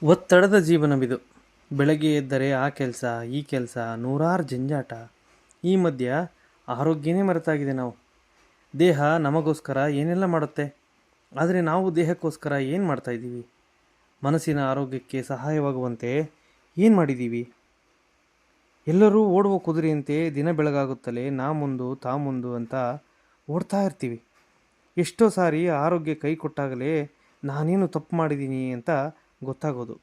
ಒತ್ತಡದ ಜೀವನವಿದು. ಬೆಳಗ್ಗೆ ಎದ್ದರೆ ಆ ಕೆಲಸ ಈ ಕೆಲಸ, ನೂರಾರು ಜಂಜಾಟ. ಈ ಮಧ್ಯ ಆರೋಗ್ಯನೇ ಮರೆತಾಗಿದೆ ನಾವು. ದೇಹ ನಮಗೋಸ್ಕರ ಏನೆಲ್ಲ ಮಾಡುತ್ತೆ, ಆದರೆ ನಾವು ದೇಹಕ್ಕೋಸ್ಕರ ಏನು ಮಾಡ್ತಾ ಇದ್ದೀವಿ? ಮನಸ್ಸಿನ ಆರೋಗ್ಯಕ್ಕೆ ಸಹಾಯವಾಗುವಂತೆ ಏನು ಮಾಡಿದ್ದೀವಿ? ಎಲ್ಲರೂ ಓಡುವ ಕುದುರೆಯಂತೆ ದಿನ ಬೆಳಗಾಗುತ್ತಲೇ ನಾ ಮುಂದು ತಾ ಮುಂದು ಅಂತ ಓಡ್ತಾ ಇರ್ತೀವಿ. ಎಷ್ಟೋ ಸಾರಿ ಆರೋಗ್ಯ ಕೈ ಕೊಟ್ಟಾಗಲೇ ನಾನೇನು ತಪ್ಪು ಮಾಡಿದ್ದೀನಿ ಅಂತ ಗೊತ್ತಾಗೋದು.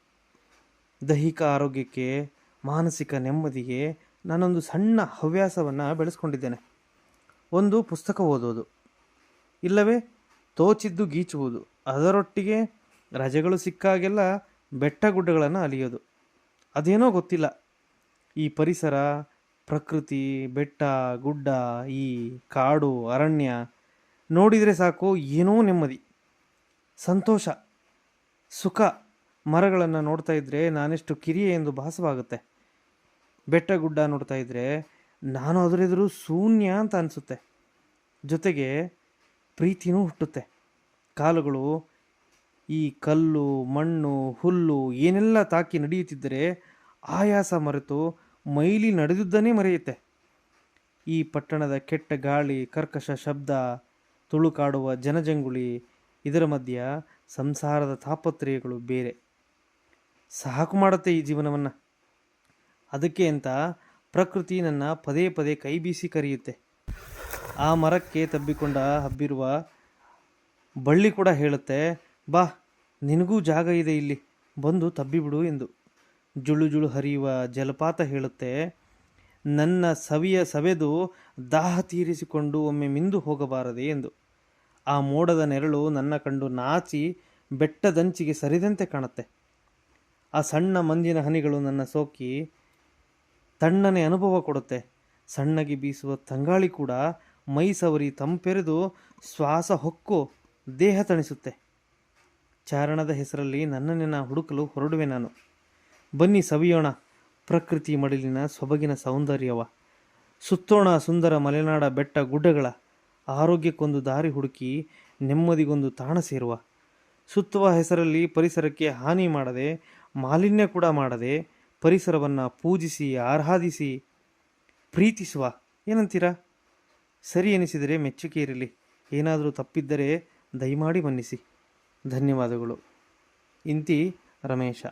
ದೈಹಿಕ ಆರೋಗ್ಯಕ್ಕೆ, ಮಾನಸಿಕ ನೆಮ್ಮದಿಗೆ ನಾನೊಂದು ಸಣ್ಣ ಹವ್ಯಾಸವನ್ನು ಬೆಳೆಸ್ಕೊಂಡಿದ್ದೇನೆ. ಒಂದು ಪುಸ್ತಕ ಓದೋದು, ಇಲ್ಲವೇ ತೋಚಿದ್ದು ಗೀಚುವುದು. ಅದರೊಟ್ಟಿಗೆ ರಜೆಗಳು ಸಿಕ್ಕಾಗೆಲ್ಲ ಬೆಟ್ಟ ಗುಡ್ಡಗಳನ್ನು ಅಲಿಯೋದು. ಅದೇನೋ ಗೊತ್ತಿಲ್ಲ, ಈ ಪರಿಸರ, ಪ್ರಕೃತಿ, ಬೆಟ್ಟ ಗುಡ್ಡ, ಈ ಕಾಡು ಅರಣ್ಯ ನೋಡಿದರೆ ಸಾಕು ಏನೋ ನೆಮ್ಮದಿ, ಸಂತೋಷ, ಸುಖ. ಮರಗಳನ್ನು ನೋಡ್ತಾ ಇದ್ದರೆ ನಾನೆಷ್ಟು ಕಿರಿಯೆ ಎಂದು ಭಾಸವಾಗುತ್ತೆ. ಬೆಟ್ಟ ಗುಡ್ಡ ನೋಡ್ತಾ ಇದ್ದರೆ ನಾನು ಅದರೆದುರು ಶೂನ್ಯ ಅಂತ ಅನಿಸುತ್ತೆ. ಜೊತೆಗೆ ಪ್ರೀತಿನೂ ಹುಟ್ಟುತ್ತೆ. ಕಾಲುಗಳು ಈ ಕಲ್ಲು ಮಣ್ಣು ಹುಲ್ಲು ಏನೆಲ್ಲ ತಾಕಿ ನಡೆಯುತ್ತಿದ್ದರೆ ಆಯಾಸ ಮರೆತು ಮೈಲಿ ನಡೆದುದನ್ನೇ ಮರೆಯುತ್ತೆ. ಈ ಪಟ್ಟಣದ ಕೆಟ್ಟ ಗಾಳಿ, ಕರ್ಕಶ ಶಬ್ದ, ತುಳುಕಾಡುವ ಜನಜಂಗುಳಿ, ಇದರ ಮಧ್ಯ ಸಂಸಾರದ ತಾಪತ್ರಯಗಳು ಬೇರೆ. ಸಾಕು ಮಾಡುತ್ತೆ ಈ ಜೀವನವನ್ನು. ಅದಕ್ಕೆ ಅಂತ ಪ್ರಕೃತಿ ನನ್ನ ಪದೇ ಪದೇ ಕೈ ಬೀಸಿ ಕರೆಯುತ್ತೆ. ಆ ಮರಕ್ಕೆ ತಬ್ಬಿಕೊಂಡ ಹಬ್ಬಿರುವ ಬಳ್ಳಿ ಕೂಡ ಹೇಳುತ್ತೆ, ಬಾ, ನಿನಗೂ ಜಾಗ ಇದೆ ಇಲ್ಲಿ, ಬಂದು ತಬ್ಬಿಬಿಡು ಎಂದು. ಜುಳು ಜುಳು ಹರಿಯುವ ಜಲಪಾತ ಹೇಳುತ್ತೆ, ನನ್ನ ಸವಿಯ ಸವೆದು ದಾಹ ತೀರಿಸಿಕೊಂಡು ಒಮ್ಮೆ ಮಿಂದು ಹೋಗಬಾರದೆ ಎಂದು. ಆ ಮೋಡದ ನೆರಳು ನನ್ನ ಕಂಡು ನಾಚಿ ಬೆಟ್ಟದಂಚಿಗೆ ಸರಿದಂತೆ ಕಾಣುತ್ತೆ. ಆ ಸಣ್ಣ ಮಂಜಿನ ಹನಿಗಳು ನನ್ನ ಸೋಕಿ ತಣ್ಣನೆ ಅನುಭವ ಕೊಡುತ್ತೆ. ಸಣ್ಣಗೆ ಬೀಸುವ ತಂಗಾಳಿ ಕೂಡ ಮೈ ಸವರಿ ತಂಪೆರೆದು ಶ್ವಾಸ ಹೊಕ್ಕು ದೇಹ ತಣಿಸುತ್ತೆ. ಚಾರಣದ ಹೆಸರಲ್ಲಿ ನನ್ನನ್ನು ಹುಡುಕಲು ಹೊರಡುವೆ ನಾನು. ಬನ್ನಿ ಸವಿಯೋಣ ಪ್ರಕೃತಿ ಮಡಿಲಿನ ಸೊಬಗಿನ ಸೌಂದರ್ಯವ. ಸುತ್ತೋಣ ಸುಂದರ ಮಲೆನಾಡ ಬೆಟ್ಟ ಗುಡ್ಡಗಳ. ಆರೋಗ್ಯಕ್ಕೊಂದು ದಾರಿ ಹುಡುಕಿ ನೆಮ್ಮದಿಗೊಂದು ತಾಣ ಸೇರುವ. ಸುತ್ತುವ ಹೆಸರಲ್ಲಿ ಪರಿಸರಕ್ಕೆ ಹಾನಿ ಮಾಡದೆ, ಮಾಲಿನ್ಯ ಕೂಡ ಮಾಡದೆ, ಪರಿಸರವನ್ನು ಪೂಜಿಸಿ ಆರಾಧಿಸಿ ಪ್ರೀತಿಸುವ. ಏನಂತೀರಾ? ಸರಿ ಎನಿಸಿದರೆ ಮೆಚ್ಚುಗೆ ಇರಲಿ, ಏನಾದರೂ ತಪ್ಪಿದ್ದರೆ ದಯಮಾಡಿ ಮನ್ನಿಸಿ. ಧನ್ಯವಾದಗಳು. ಇಂತಿ ರಮೇಶ.